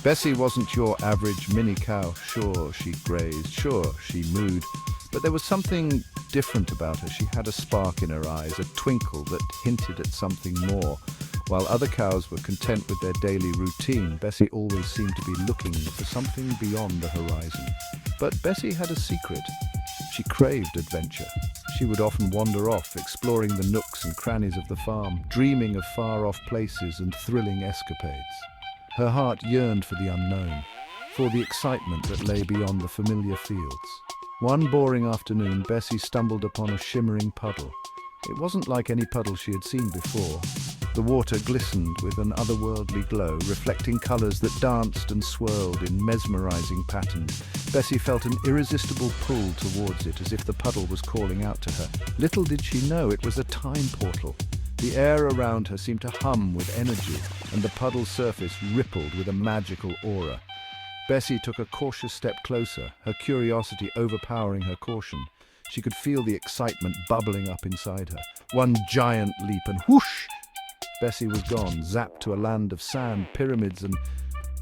Bessie wasn't your average mini cow. Sure, she grazed, sure, she mooed, but there was something different about her. She had a spark in her eyes, a twinkle that hinted at something more. While other cows were content with their daily routine, Bessie always seemed to be looking for something beyond the horizon. But Bessie had a secret. She craved adventure. She would often wander off, exploring the nooks and crannies of the farm, dreaming of far-off places and thrilling escapades. Her heart yearned for the unknown, for the excitement that lay beyond the familiar fields. One boring afternoon, Bessie stumbled upon a shimmering puddle. It wasn't like any puddle she had seen before. The water glistened with an otherworldly glow, reflecting colors that danced and swirled in mesmerizing patterns. Bessie felt an irresistible pull towards it, as if the puddle was calling out to her. Little did she know it was a time portal. The air around her seemed to hum with energy, and the puddle's surface rippled with a magical aura. Bessie took a cautious step closer, her curiosity overpowering her caution. She could feel the excitement bubbling up inside her. One giant leap and whoosh! Bessie was gone, zapped to a land of sand, pyramids, and...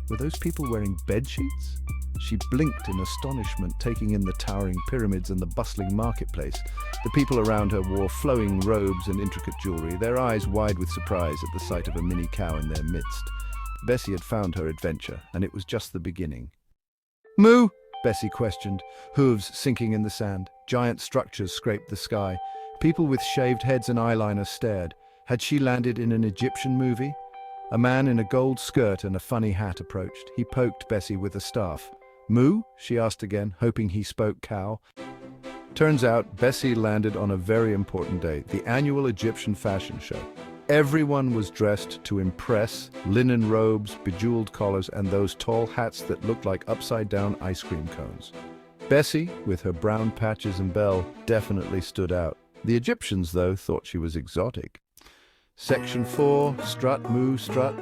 were those people wearing bedsheets? She blinked in astonishment, taking in the towering pyramids and the bustling marketplace. The people around her wore flowing robes and intricate jewelry, their eyes wide with surprise at the sight of a mini cow in their midst. Bessie had found her adventure, and it was just the beginning. "Moo?" Bessie questioned, hooves sinking in the sand. Giant structures scraped the sky. People with shaved heads and eyeliner stared. Had she landed in an Egyptian movie? A man in a gold skirt and a funny hat approached. He poked Bessie with a staff. "Moo?" she asked again, hoping he spoke cow. Turns out, Bessie landed on a very important day, the annual Egyptian fashion show. Everyone was dressed to impress, linen robes, bejeweled collars, and those tall hats that looked like upside-down ice cream cones. Bessie, with her brown patches and bell, definitely stood out. The Egyptians, though, thought she was exotic. Section 4, Strut, Moo, Strut.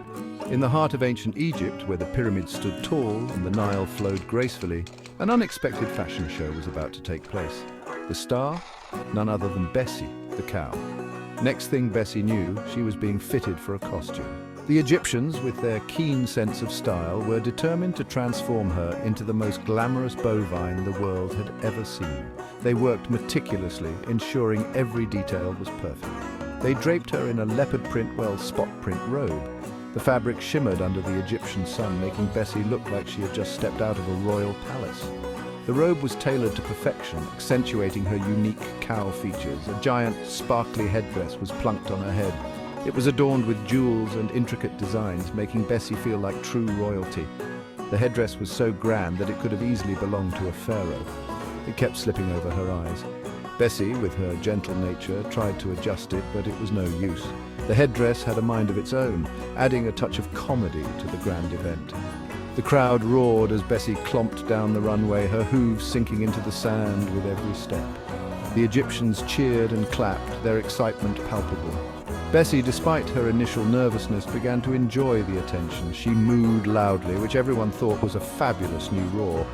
In the heart of ancient Egypt, where the pyramids stood tall and the Nile flowed gracefully, an unexpected fashion show was about to take place. The star? None other than Bessie, the cow. Next thing Bessie knew, she was being fitted for a costume. The Egyptians, with their keen sense of style, were determined to transform her into the most glamorous bovine the world had ever seen. They worked meticulously, ensuring every detail was perfect. They draped her in a leopard print, spot print robe. The fabric shimmered under the Egyptian sun, making Bessie look like she had just stepped out of a royal palace. The robe was tailored to perfection, accentuating her unique cow features. A giant, sparkly headdress was plunked on her head. It was adorned with jewels and intricate designs, making Bessie feel like true royalty. The headdress was so grand that it could have easily belonged to a pharaoh. It kept slipping over her eyes. Bessie, with her gentle nature, tried to adjust it, but it was no use. The headdress had a mind of its own, adding a touch of comedy to the grand event. The crowd roared as Bessie clomped down the runway, her hooves sinking into the sand with every step. The Egyptians cheered and clapped, their excitement palpable. Bessie, despite her initial nervousness, began to enjoy the attention. She mooed loudly, which everyone thought was a fabulous new roar.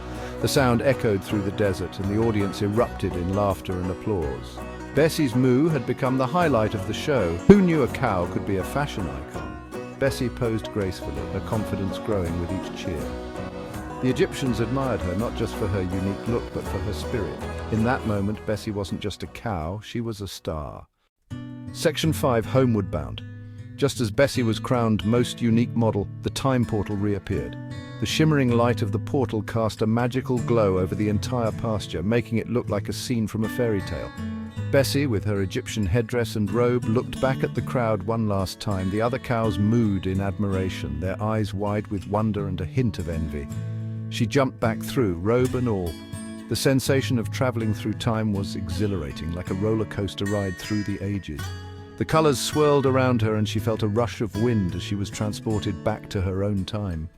The sound echoed through the desert, and the audience erupted in laughter and applause. Bessie's moo had become the highlight of the show. Who knew a cow could be a fashion icon? Bessie posed gracefully, her confidence growing with each cheer. The Egyptians admired her not just for her unique look, but for her spirit. In that moment, Bessie wasn't just a cow, she was a star. Section 5, Homeward Bound. Just as Bessie was crowned most unique model, the time portal reappeared. The shimmering light of the portal cast a magical glow over the entire pasture, making it look like a scene from a fairy tale. Bessie, with her Egyptian headdress and robe, looked back at the crowd one last time. The other cows mooed in admiration, their eyes wide with wonder and a hint of envy. She jumped back through, robe and all. The sensation of traveling through time was exhilarating, like a roller coaster ride through the ages. The colors swirled around her and she felt a rush of wind as she was transported back to her own time.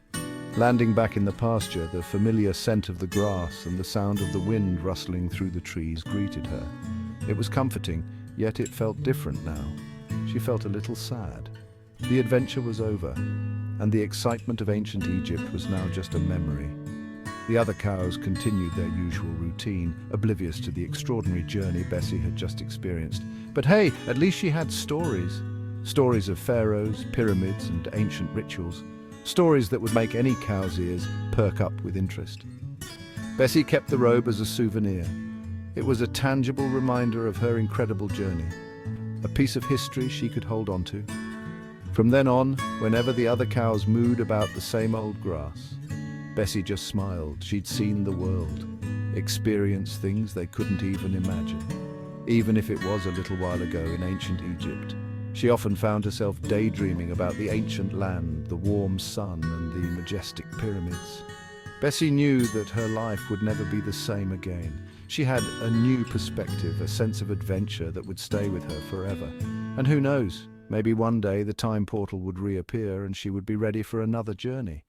Landing back in the pasture, the familiar scent of the grass and the sound of the wind rustling through the trees greeted her. It was comforting, yet it felt different now. She felt a little sad. The adventure was over, and the excitement of ancient Egypt was now just a memory. The other cows continued their usual routine, oblivious to the extraordinary journey Bessie had just experienced. But hey, at least she had stories. Stories of pharaohs, pyramids, and ancient rituals. Stories that would make any cow's ears perk up with interest. Bessie kept the robe as a souvenir. It was a tangible reminder of her incredible journey, a piece of history she could hold on to. From then on, whenever the other cows mooed about the same old grass, Bessie just smiled. She'd seen the world, experienced things they couldn't even imagine. Even if it was a little while ago in ancient Egypt, she often found herself daydreaming about the ancient land, the warm sun, and the majestic pyramids. Bessie knew that her life would never be the same again. She had a new perspective, a sense of adventure that would stay with her forever. And who knows, maybe one day the time portal would reappear and she would be ready for another journey.